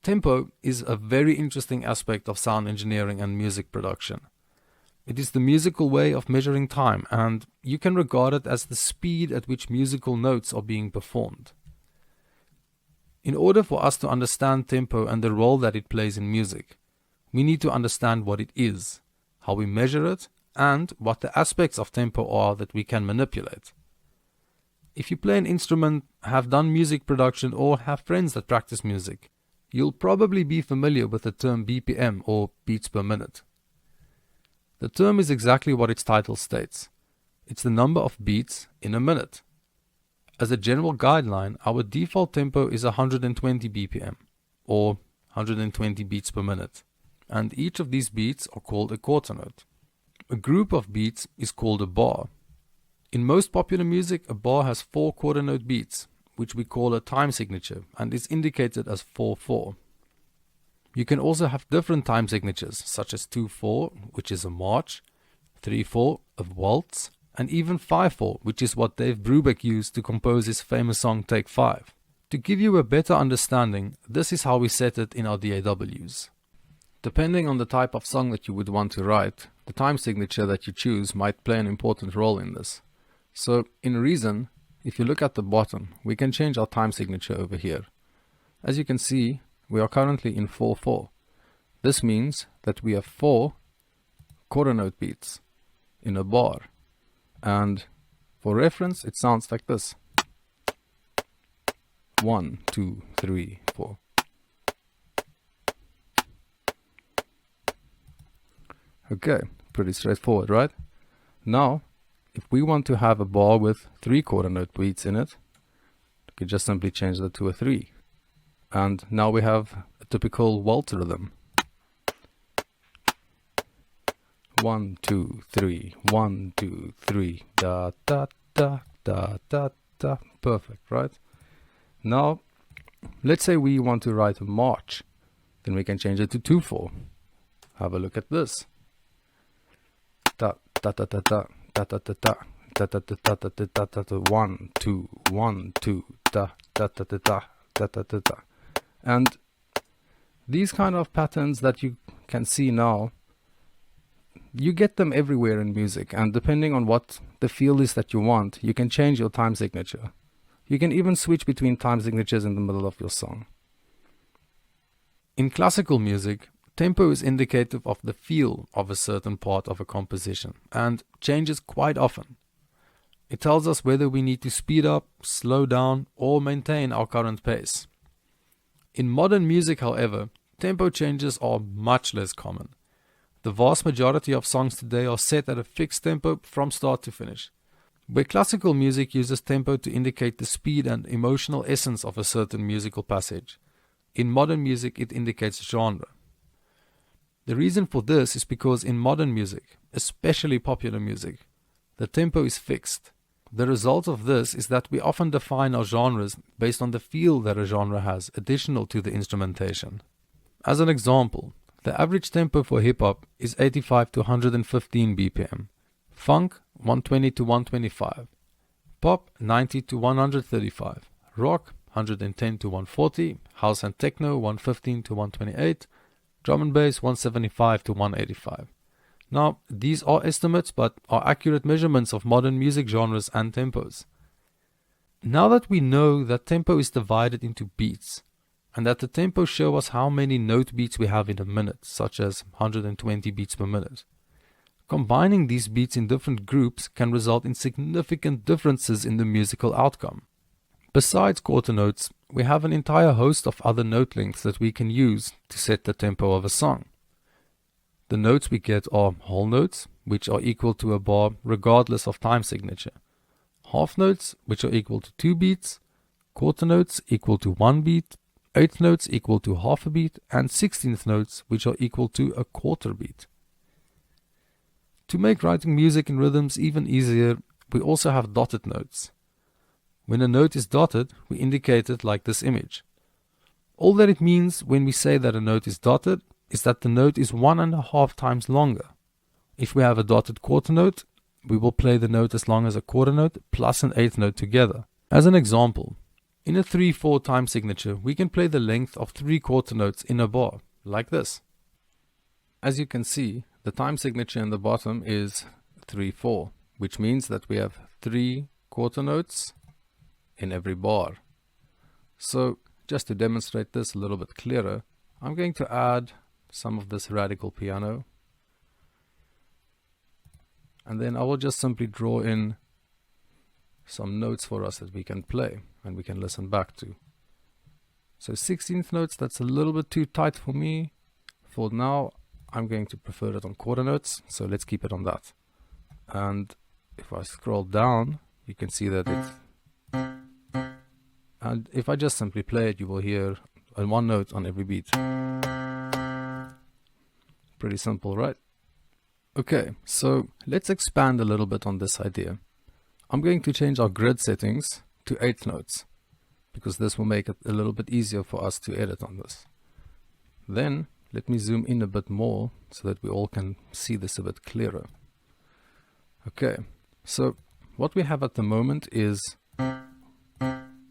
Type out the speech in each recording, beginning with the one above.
Tempo is a very interesting aspect of sound engineering and music production. It is the musical way of measuring time, and you can regard it as the speed at which musical notes are being performed. In order for us to understand tempo and the role that it plays in music, we need to understand what it is, how we measure it, and what the aspects of tempo are that we can manipulate. If you play an instrument, have done music production, or have friends that practice music, you'll probably be familiar with the term BPM, or beats per minute. The term is exactly what its title states. It's the number of beats in a minute. As a general guideline, our default tempo is 120 BPM, or 120 beats per minute, and each of these beats are called a quarter note. A group of beats is called a bar. In most popular music, a bar has 4 quarter note beats, which we call a time signature, and is indicated as 4/4. You can also have different time signatures, such as 2/4, which is a march, 3/4, a waltz, and even 5/4, which is what Dave Brubeck used to compose his famous song Take 5. To give you a better understanding, this is how we set it in our DAWs. Depending on the type of song that you would want to write, the time signature that you choose might play an important role in this. So, in Reason, if you look at the bottom, we can change our time signature over here. As you can see, we are currently in 4/4. This means that we have 4 quarter note beats in a bar. And for reference, it sounds like this. 1, 2, 3, 4. Okay, pretty straightforward, right? Now, if we want to have a bar with 3 quarter note beats in it, we could just simply change that to a 3. And now we have a typical waltz rhythm. 1, 2, 3, 1, 2, 3, da da da da da da. Perfect, right? Now, let's say we want to write a march, then we can change it to 2/4. Have a look at this. Da da da da da da da da da da da da da da da da. 1, 2, 1, 2, da da da da da da da da da. And these kind of patterns that you can see now, you get them everywhere in music, and depending on what the feel is that you want, you can change your time signature. You can even switch between time signatures in the middle of your song. In classical music, tempo is indicative of the feel of a certain part of a composition and changes quite often. It tells us whether we need to speed up, slow down, or maintain our current pace. In modern music, however, tempo changes are much less common. The vast majority of songs today are set at a fixed tempo from start to finish. Where classical music uses tempo to indicate the speed and emotional essence of a certain musical passage, in modern music it indicates genre. The reason for this is because in modern music, especially popular music, the tempo is fixed. The result of this is that we often define our genres based on the feel that a genre has, additional to the instrumentation. As an example, the average tempo for hip-hop is 85 to 115 BPM, funk 120 to 125, pop 90 to 135, rock 110 to 140, house and techno 115 to 128, drum and bass 175 to 185. Now, these are estimates but are accurate measurements of modern music genres and tempos. Now that we know that tempo is divided into beats, and that the tempos show us how many note beats we have in a minute, such as 120 beats per minute, combining these beats in different groups can result in significant differences in the musical outcome. Besides quarter notes, we have an entire host of other note lengths that we can use to set the tempo of a song. The notes we get are whole notes, which are equal to a bar regardless of time signature, half notes, which are equal to 2 beats, quarter notes equal to 1 beat, eighth notes equal to half a beat, and 16th notes, which are equal to a quarter beat. To make writing music in rhythms even easier, we also have dotted notes. When a note is dotted, we indicate it like this image. All that it means when we say that a note is dotted is that the note is 1.5 times longer. If we have a dotted quarter note, we will play the note as long as a quarter note plus an eighth note together. As an example, In a 3/4 time signature, we can play the length of 3 quarter notes in a bar, like this. As you can see, the time signature in the bottom is 3/4, which means that we have 3 quarter notes in every bar. So just to demonstrate this a little bit clearer, I'm going to add some of this radical piano, and then I will just simply draw in some notes for us that we can play and we can listen back to. So 16th notes, that's a little bit too tight for me. For now, I'm going to prefer it on quarter notes, so let's keep it on that. And if I scroll down, you can see that it's, and if I just simply play it, you will hear one note on every beat. Pretty simple, right? Okay, so let's expand a little bit on this idea. I'm going to change our grid settings to 8th notes, because this will make it a little bit easier for us to edit on this. Then let me zoom in a bit more so that we all can see this a bit clearer. Okay, so what we have at the moment is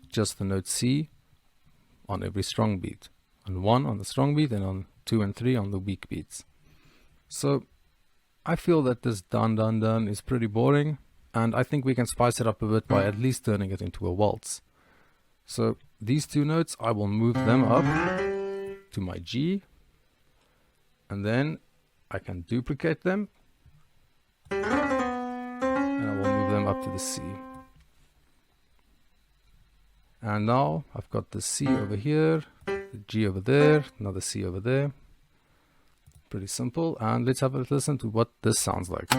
just the note C on every strong beat, on 1 on the strong beat and on 2 and 3 on the weak beats. So I feel that this dun dun dun is pretty boring, and I think we can spice it up a bit by at least turning it into a waltz. So these 2 notes, I will move them up to my G, and then I can duplicate them, and I will move them up to the C. And now I've got the C over here, the G over there, another C over there. Pretty simple. And let's have a listen to what this sounds like.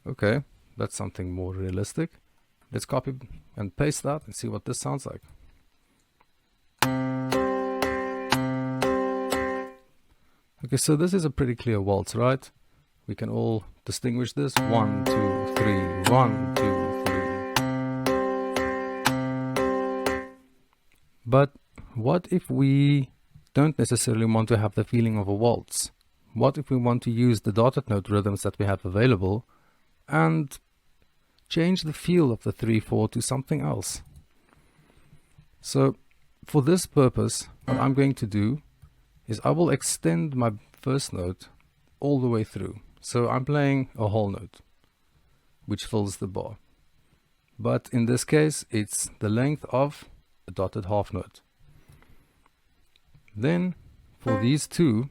Okay, that's something more realistic. Let's copy and paste that and see what this sounds like. Okay, so this is a pretty clear waltz, right? We can all distinguish this. 1, 2, 3, 1, 2, 3. But what if we don't necessarily want to have the feeling of a waltz? What if we want to use the dotted note rhythms that we have available and change the feel of the 3/4 to something else? So for this purpose, what I'm going to do is I will extend my first note all the way through. So I'm playing a whole note, which fills the bar. But in this case, it's the length of a dotted half note. Then for these 2,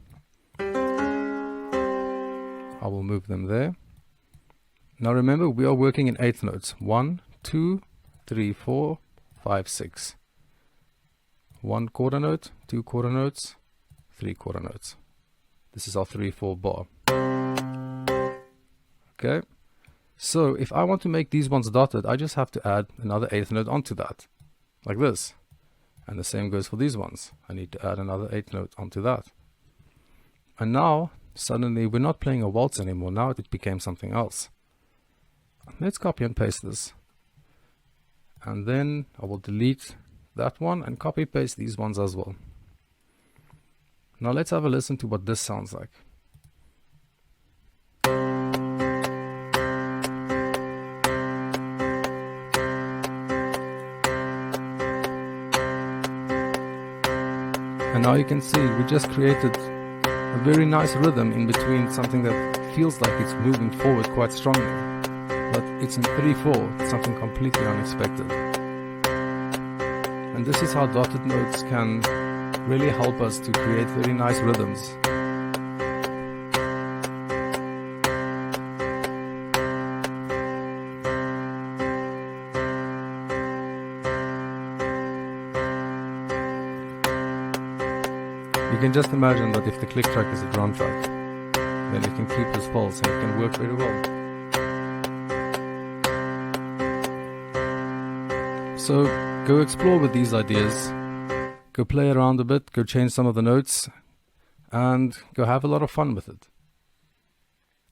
I will move them there. Now remember, we are working in 8th notes. 1, 2, 3, 4, 5, 6. 1 quarter note, 2 quarter notes, 3 quarter notes. This is our 3/4 bar. Okay, so if I want to make these ones dotted, I just have to add another 8th note onto that, like this. And the same goes for these ones. I need to add another 8th note onto that. And now, suddenly, we're not playing a waltz anymore. Now it became something else. Let's copy and paste this. And then I will delete that one and copy paste these ones as well. Now let's have a listen to what this sounds like. And now you can see we just created a very nice rhythm in between something that feels like it's moving forward quite strongly, but it's in 3/4, something completely unexpected. And this is how dotted notes can really help us to create very nice rhythms. You can just imagine that if the click track is a drum track, then it can keep this pulse and it can work very well. So go explore with these ideas, go play around a bit, go change some of the notes, and go have a lot of fun with it.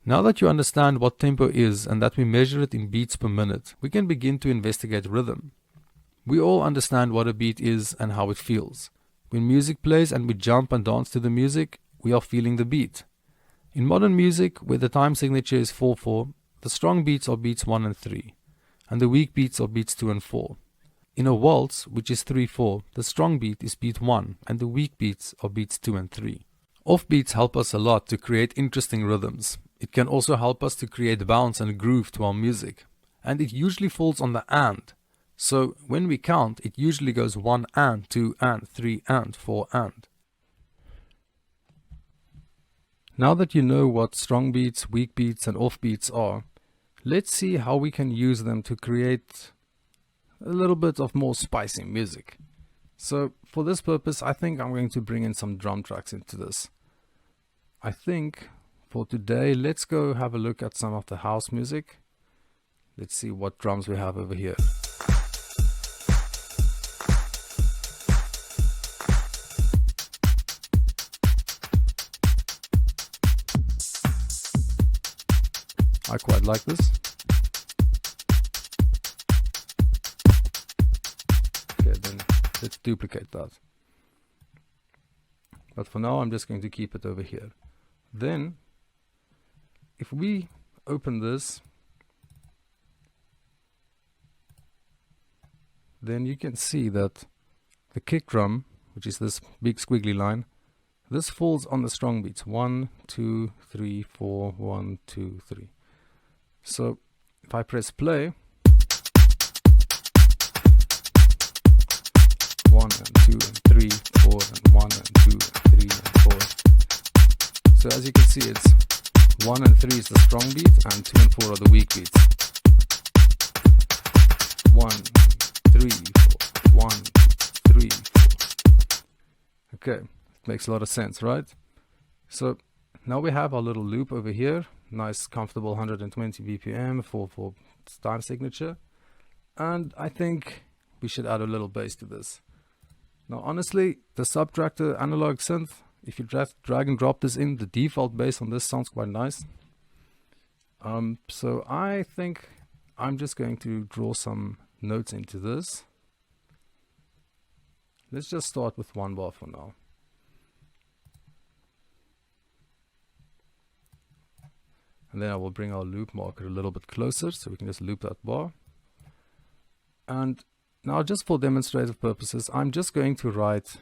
Now that you understand what tempo is and that we measure it in beats per minute, we can begin to investigate rhythm. We all understand what a beat is and how it feels. When music plays and we jump and dance to the music, we are feeling the beat. In modern music, where the time signature is 4/4, the strong beats are beats 1 and 3, and the weak beats are beats 2 and 4. in a waltz, which is 3/4, the strong beat is beat 1 and the weak beats are beats 2 and 3. Offbeats help us a lot to create interesting rhythms. It can also help us to create bounce and groove to our music. And it usually falls on the and. So when we count, it usually goes 1 and, 2 and, 3 and, 4 and. Now that you know what strong beats, weak beats and off beats are, let's see how we can use them to create a little bit of more spicy music. So for this purpose, I think I'm going to bring in some drum tracks into this. I think for today, let's go have a look at some of the house music. Let's see what drums we have over here. I quite like this. Okay, then let's duplicate that. But for now, I'm just going to keep it over here. Then, if we open this, then you can see that the kick drum, which is this big squiggly line, this falls on the strong beats. 1, 2, 3, 4, 1, 2, 3. So if I press play, 1 and 2 and 3, 4 and 1 and 2 and 3 and 4. So as you can see, it's 1 and 3 is the strong beat and 2 and 4 are the weak beats. 1, 3, 4, 1, 3, 4. Okay, it makes a lot of sense, right? So now we have our little loop over here. Nice, comfortable 120 BPM for time signature. And I think we should add a little bass to this. Now, honestly, the Subtractor analog synth, if you drag and drop this in, the default bass on this sounds quite nice. So I think I'm just going to draw some notes into this. Let's just start with 1 bar for now. And then I will bring our loop marker a little bit closer so we can just loop that bar. And now, just for demonstrative purposes, I'm just going to write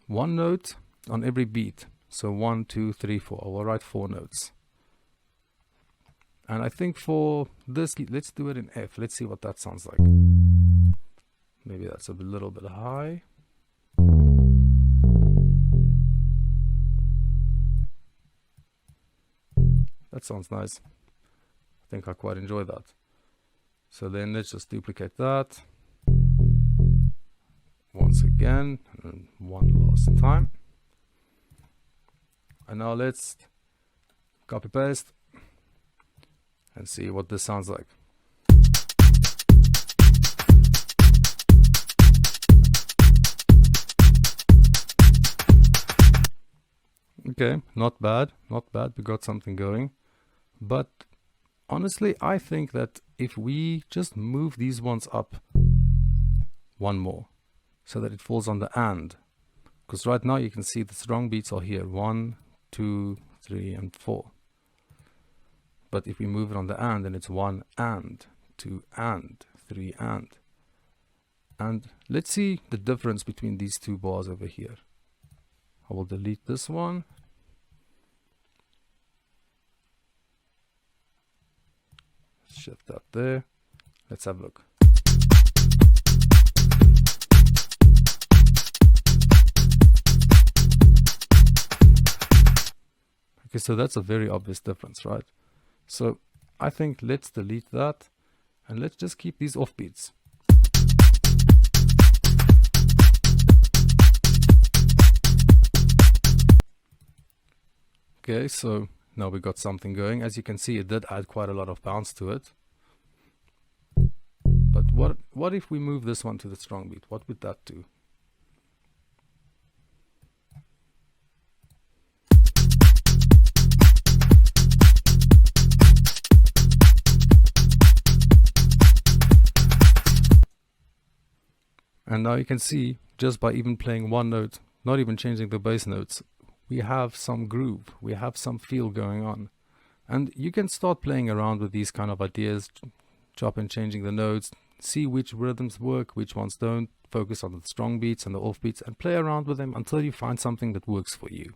1 note on every beat. So 1, 2, 3, 4. I will write 4 notes. And I think for this, let's do it in F. Let's see what that sounds like. Maybe that's a little bit high. That sounds nice. I think I quite enjoy that. So then let's just duplicate that once again, and one last time. And now let's copy paste and see what this sounds like. Okay, not bad, not bad. We got something going. But honestly, I think that if we just move these ones up 1 more, so that it falls on the and, because right now you can see the strong beats are here, 1, 2, 3, and 4. But if we move it on the and, then it's 1 and, 2 and, 3 and. And let's see the difference between these 2 bars over here. I will delete this one. Shift that there. Let's have a look. Okay, so that's a very obvious difference, right? So I think let's delete that and let's just keep these offbeats. Okay, so now we got something going. As you can see, it did add quite a lot of bounce to it. But what if we move this one to the strong beat? What would that do? And now you can see, just by even playing 1 note, not even changing the bass notes, we have some groove, we have some feel going on. And you can start playing around with these kind of ideas, chop and changing the notes, see which rhythms work, which ones don't, focus on the strong beats and the off beats, and play around with them until you find something that works for you.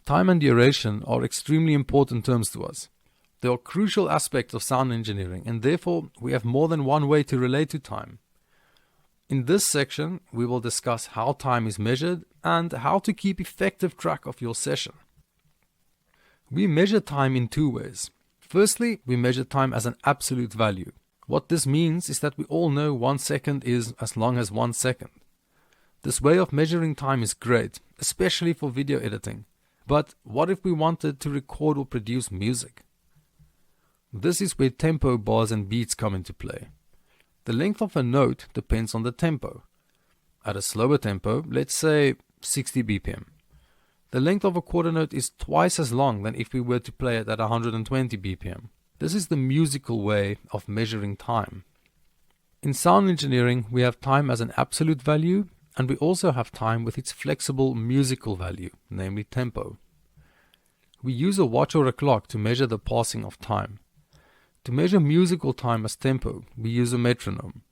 Time and duration are extremely important terms to us. They are crucial aspects of sound engineering, and therefore we have more than one way to relate to time. In this section, we will discuss how time is measured and how to keep effective track of your session. We measure time in two ways. Firstly, we measure time as an absolute value. What this means is that we all know 1 second is as long as 1 second. This way of measuring time is great, especially for video editing. But what if we wanted to record or produce music? This is where tempo bars and beats come into play. The length of a note depends on the tempo. At a slower tempo, let's say 60 BPM, the length of a quarter note is twice as long than if we were to play it at 120 BPM. This is the musical way of measuring time. In sound engineering, we have time as an absolute value, and we also have time with its flexible musical value, namely tempo. We use a watch or a clock to measure the passing of time. To measure musical time as tempo, we use a metronome.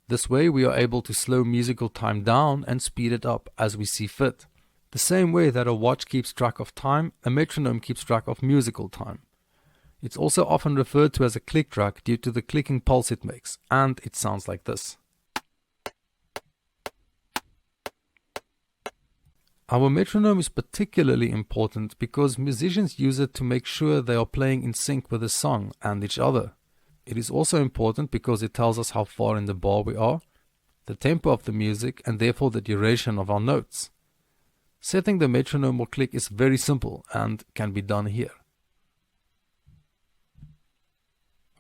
This way we are able to slow musical time down and speed it up as we see fit. The same way that a watch keeps track of time, a metronome keeps track of musical time. It's also often referred to as a click track due to the clicking pulse it makes, and it sounds like this. Our metronome is particularly important because musicians use it to make sure they are playing in sync with the song and each other. It is also important because it tells us how far in the bar we are, the tempo of the music, and therefore the duration of our notes. Setting the metronome or click is very simple and can be done here.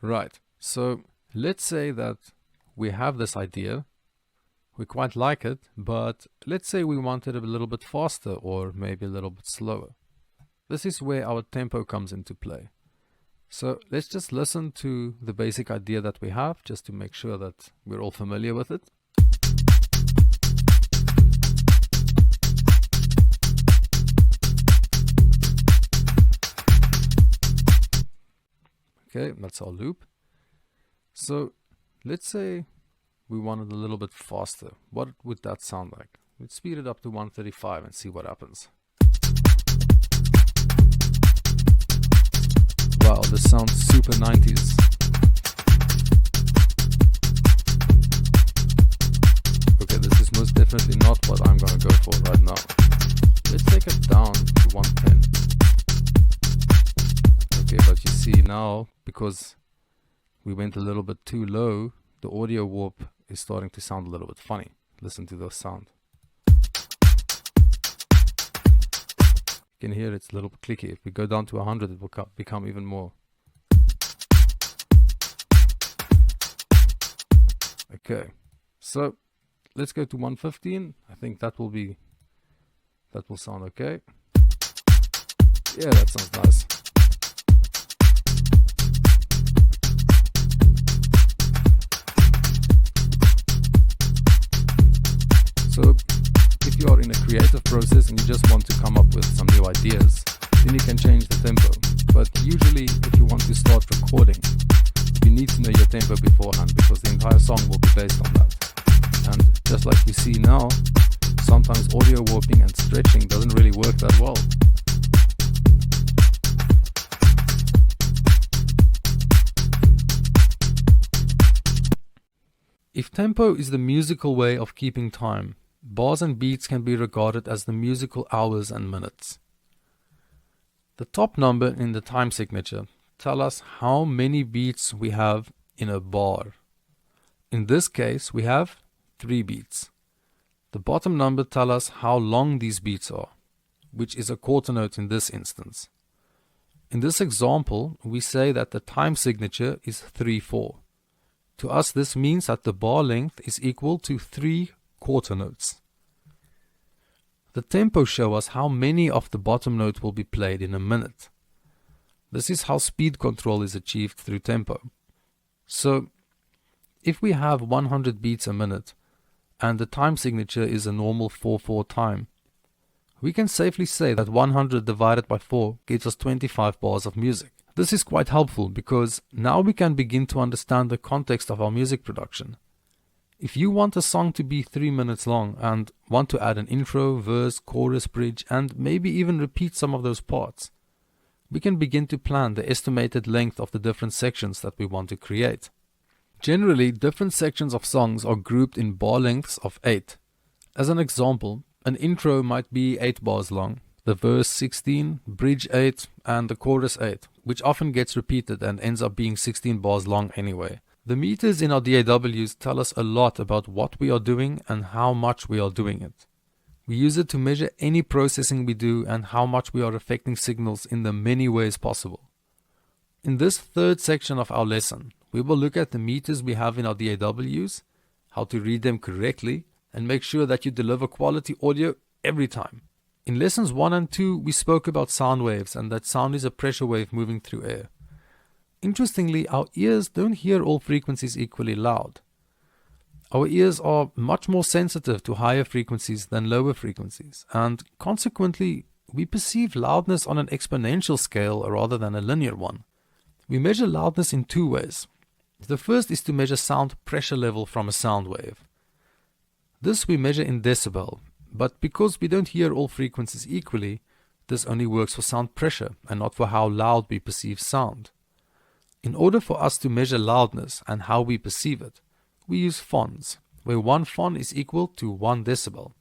Right, so let's say that we have this idea. We quite like it, but let's say we want it a little bit faster or maybe a little bit slower. This is where our tempo comes into play. So let's just listen to the basic idea that we have, just to make sure that we're all familiar with it. Okay, that's our loop. So let's say we want it a little bit faster. What would that sound like? Let's speed it up to 135 and see what happens. Wow, this sounds super 90s. Okay, this is most definitely not what I'm gonna go for right now. take it down to 110. Okay, but you see now, because we went a little bit too low, the audio warp is starting to sound a little bit funny. Listen to the sound. You can hear it's a little bit clicky. If we go down to 100, it will become even more. Okay, so let's go to 115. I think that will sound okay. Yeah, that sounds nice. So if you are in a creative process and you just want to come up with some new ideas, then you can change the tempo. But usually if you want to start recording, you need to know your tempo beforehand, because the entire song will be based on that. And just like you see now, sometimes audio warping and stretching doesn't really work that well. If tempo is the musical way of keeping time, bars and beats can be regarded as the musical hours and minutes. The top number in the time signature tell us how many beats we have in a bar. In this case, we have 3 beats. The bottom number tell us how long these beats are, which is a quarter note in this instance. In this example, we say that the time signature is 3/4. To us, this means that the bar length is equal to 3 quarter notes. The tempo show us how many of the bottom note will be played in a minute. This is how speed control is achieved through tempo. So, if we have 100 beats a minute, and the time signature is a normal 4/4 time, we can safely say that 100 divided by 4 gives us 25 bars of music. This is quite helpful because now we can begin to understand the context of our music production. If you want a song to be 3 minutes long and want to add an intro, verse, chorus, bridge, and maybe even repeat some of those parts, we can begin to plan the estimated length of the different sections that we want to create. Generally, different sections of songs are grouped in bar lengths of 8. As an example, an intro might be 8 bars long, the verse 16, bridge 8, and the chorus 8, which often gets repeated and ends up being 16 bars long anyway. The meters in our DAWs tell us a lot about what we are doing and how much we are doing it. We use it to measure any processing we do and how much we are affecting signals in the many ways possible. In this third section of our lesson, we will look at the meters we have in our DAWs, how to read them correctly, and make sure that you deliver quality audio every time. In lessons 1 and 2, we spoke about sound waves and that sound is a pressure wave moving through air. Interestingly, our ears don't hear all frequencies equally loud. Our ears are much more sensitive to higher frequencies than lower frequencies, and consequently, we perceive loudness on an exponential scale rather than a linear one. We measure loudness in 2 ways. The first is to measure sound pressure level from a sound wave. This we measure in decibel, but because we don't hear all frequencies equally, this only works for sound pressure and not for how loud we perceive sound. In order for us to measure loudness and how we perceive it, we use phons, where 1 phon is equal to 1 decibel.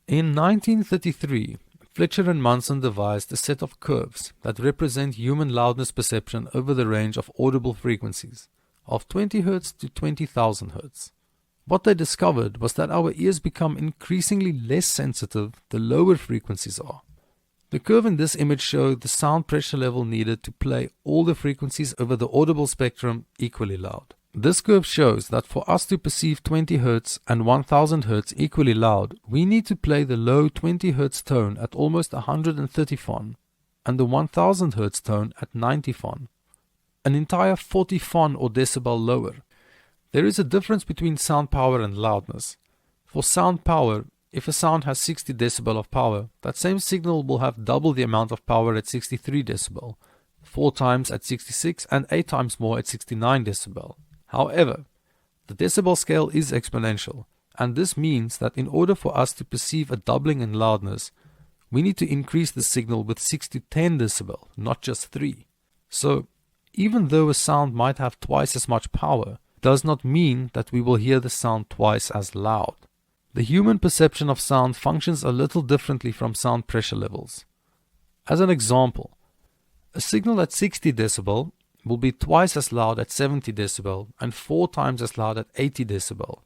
In 1933, Fletcher and Munson devised a set of curves that represent human loudness perception over the range of audible frequencies, of 20 Hz to 20,000 Hz. What they discovered was that our ears become increasingly less sensitive the lower frequencies are. The curve in this image showed the sound pressure level needed to play all the frequencies over the audible spectrum equally loud. This curve shows that for us to perceive 20 Hz and 1000 Hz equally loud, we need to play the low 20 Hz tone at almost 130 phon and the 1000 Hz tone at 90 phon, an entire 40 phon or decibel lower. There is a difference between sound power and loudness. For sound power, if a sound has 60 decibel of power, that same signal will have double the amount of power at 63 decibel, 4 times at 66 and 8 times more at 69 decibel. However, the decibel scale is exponential, and this means that in order for us to perceive a doubling in loudness, we need to increase the signal with 6 to 10 decibel, not just 3. So, even though a sound might have twice as much power, does not mean that we will hear the sound twice as loud. The human perception of sound functions a little differently from sound pressure levels. As an example, a signal at 60 decibel will be twice as loud at 70 decibel and 4 times as loud at 80 decibel.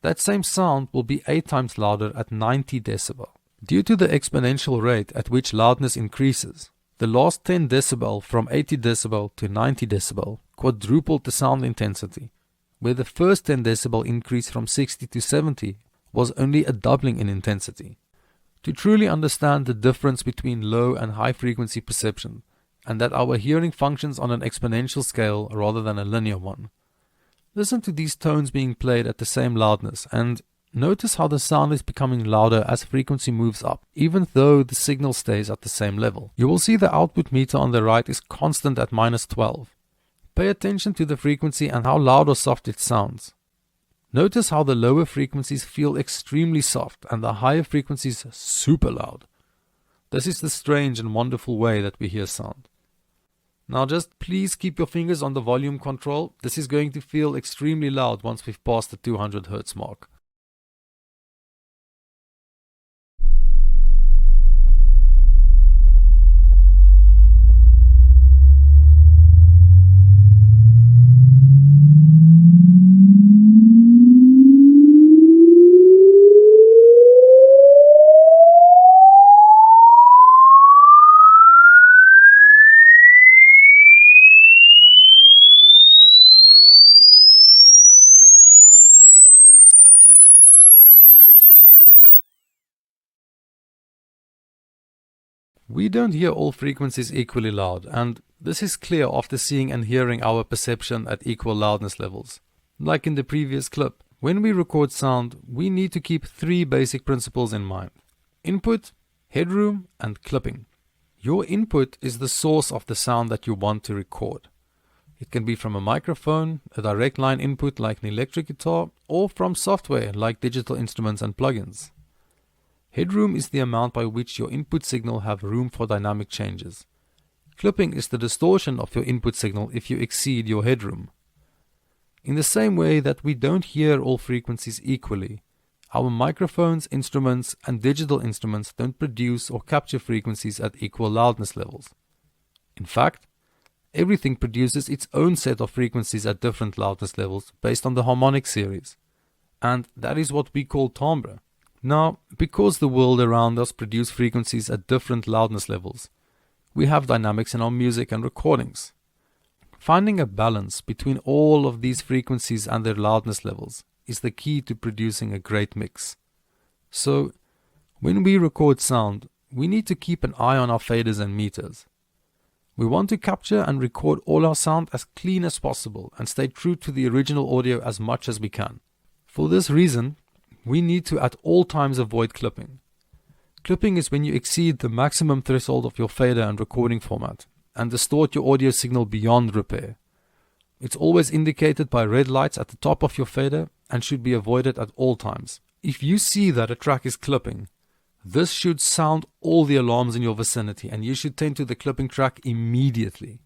That same sound will be 8 times louder at 90 decibel. Due to the exponential rate at which loudness increases, the last 10 decibel from 80 decibel to 90 decibel quadrupled the sound intensity, where the first 10 decibel increase from 60 to 70 was only a doubling in intensity. To truly understand the difference between low and high frequency perception, and that our hearing functions on an exponential scale rather than a linear one, listen to these tones being played at the same loudness and notice how the sound is becoming louder as frequency moves up, even though the signal stays at the same level. You will see the output meter on the right is constant at -12. Pay attention to the frequency and how loud or soft it sounds. Notice how the lower frequencies feel extremely soft and the higher frequencies super loud. This is the strange and wonderful way that we hear sound. Now just please keep your fingers on the volume control. This is going to feel extremely loud once we've passed the 200 Hz mark. We don't hear all frequencies equally loud, and this is clear after seeing and hearing our perception at equal loudness levels. Like in the previous clip, when we record sound, we need to keep 3 basic principles in mind: input, headroom, and clipping. Your input is the source of the sound that you want to record. It can be from a microphone, a direct line input like an electric guitar, or from software like digital instruments and plugins. Headroom is the amount by which your input signal have room for dynamic changes. Clipping is the distortion of your input signal if you exceed your headroom. In the same way that we don't hear all frequencies equally, our microphones, instruments, and digital instruments don't produce or capture frequencies at equal loudness levels. In fact, everything produces its own set of frequencies at different loudness levels based on the harmonic series, and that is what we call timbre. Now, because the world around us produces frequencies at different loudness levels, we have dynamics in our music and recordings. Finding a balance between all of these frequencies and their loudness levels is the key to producing a great mix. So, when we record sound, we need to keep an eye on our faders and meters. We want to capture and record all our sound as clean as possible and stay true to the original audio as much as we can. For this reason, we need to at all times avoid clipping. Clipping is when you exceed the maximum threshold of your fader and recording format and distort your audio signal beyond repair. It's always indicated by red lights at the top of your fader and should be avoided at all times. If you see that a track is clipping, this should sound all the alarms in your vicinity and you should tend to the clipping track immediately.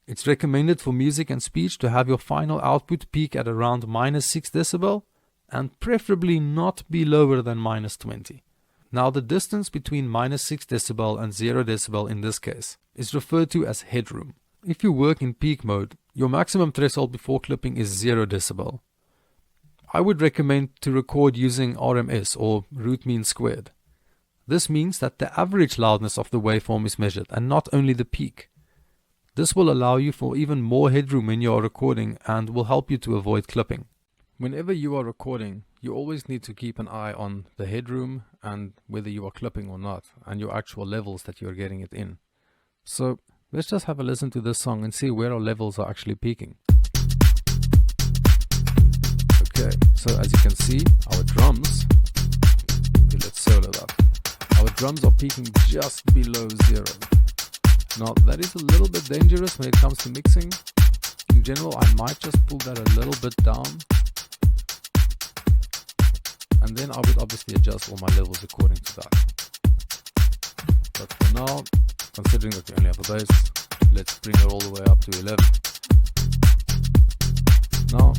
It's recommended for music and speech to have your final output peak at around -6 decibel and preferably not be lower than -20. Now the distance between -6 decibel and 0 decibel in this case is referred to as headroom. If you work in peak mode, your maximum threshold before clipping is 0 decibel. I would recommend to record using RMS or root mean squared. This means that the average loudness of the waveform is measured and not only the peak. This will allow you for even more headroom when you are recording and will help you to avoid clipping. Whenever you are recording, you always need to keep an eye on the headroom and whether you are clipping or not, and your actual levels that you are getting it in. So let's just have a listen to this song and see where our levels are actually peaking. Okay, so as you can see, our drums, let's solo that. Our drums are peaking just below 0. Now that is a little bit dangerous when it comes to mixing. In general, I might just pull that a little bit down. And then I would obviously adjust all my levels according to that. But for now, considering that we only have a bass, let's bring it all the way up to 11. Now,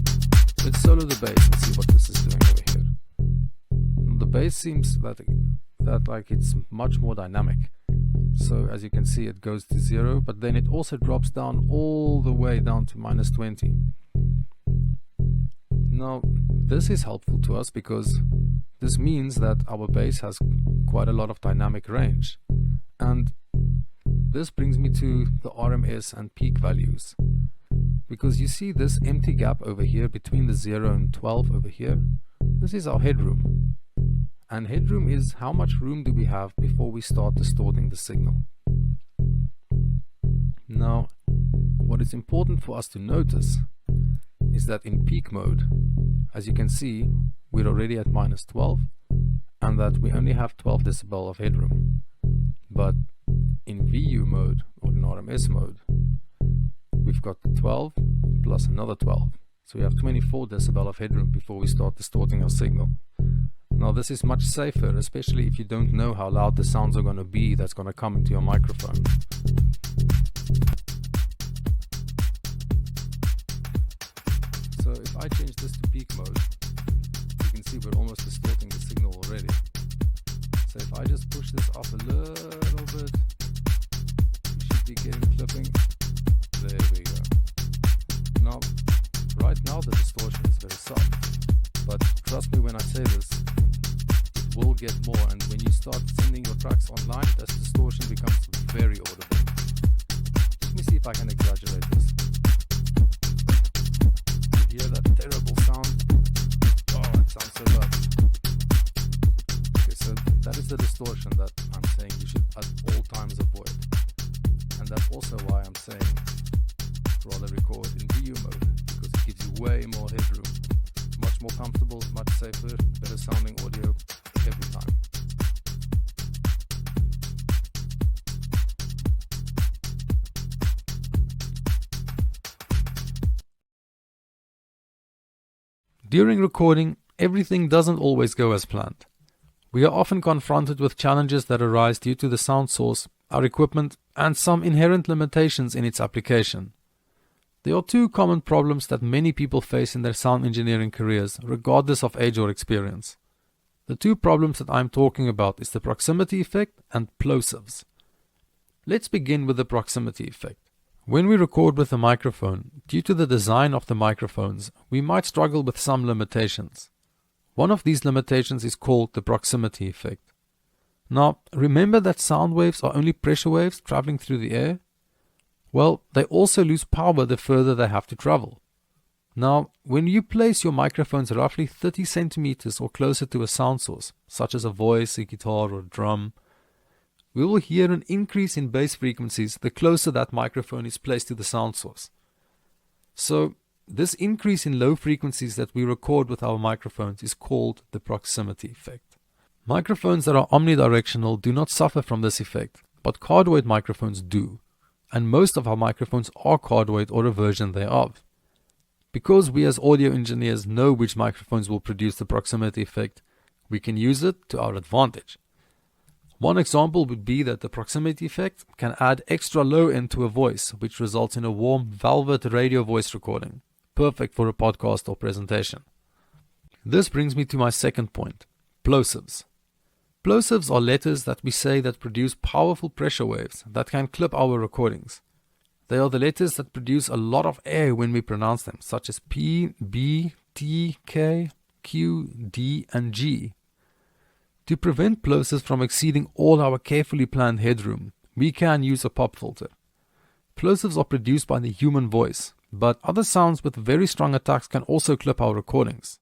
let's solo the bass and see what this is doing over here. the bass seems that like it's much more dynamic. So as you can see, it goes to 0, but then it also drops down all the way down to -20. Now this is helpful to us because this means that our bass has quite a lot of dynamic range, and this brings me to the RMS and peak values, because you see this empty gap over here between the 0 and 12 over here. This is our headroom, and headroom is how much room do we have before we start distorting the signal. Now what is important for us to notice is that in peak mode, as you can see, we're already at -12, and that we only have 12 decibel of headroom. But in VU mode, or in RMS mode, we've got 12 plus another 12, so we have 24 decibel of headroom before we start distorting our signal. Now this is much safer, especially if you don't know how loud the sounds are going to be that's going to come into your microphone. So if I change this to peak mode, you can see we're almost distorting the signal already. So if I just push this up a little bit, we should be getting clipping. There we go. Now, right now the distortion is very soft, but trust me when I say this, it will get more, and when you start sending your tracks online, this distortion becomes very audible. Let me see if I can exaggerate this. Hear that terrible sound? Oh, it sounds so bad. Okay, so that is the distortion that I'm saying you should at all times avoid. And that's also why I'm saying rather record in VU mode, because it gives you way more headroom. Much more comfortable, much safer, better sounding audio every time. During recording, everything doesn't always go as planned. We are often confronted with challenges that arise due to the sound source, our equipment, and some inherent limitations in its application. There are two common problems that many people face in their sound engineering careers, regardless of age or experience. The two problems that I'm talking about is the proximity effect and plosives. Let's begin with the proximity effect. When we record with a microphone, due to the design of the microphones, we might struggle with some limitations. One of these limitations is called the proximity effect. Now, remember that sound waves are only pressure waves traveling through the air? Well, they also lose power the further they have to travel. Now, when you place your microphones roughly 30 centimeters or closer to a sound source, such as a voice, a guitar, or a drum, we will hear an increase in bass frequencies the closer that microphone is placed to the sound source. So, this increase in low frequencies that we record with our microphones is called the proximity effect. Microphones that are omnidirectional do not suffer from this effect, but cardioid microphones do, and most of our microphones are cardioid or a version thereof. Because we as audio engineers know which microphones will produce the proximity effect, we can use it to our advantage. One example would be that the proximity effect can add extra low end to a voice, which results in a warm, velvet radio voice recording, perfect for a podcast or presentation. This brings me to my second point, plosives. Plosives are letters that we say that produce powerful pressure waves that can clip our recordings. They are the letters that produce a lot of air when we pronounce them, such as P, B, T, K, Q, D, and G. To prevent plosives from exceeding all our carefully planned headroom, we can use a pop filter. Plosives are produced by the human voice, but other sounds with very strong attacks can also clip our recordings.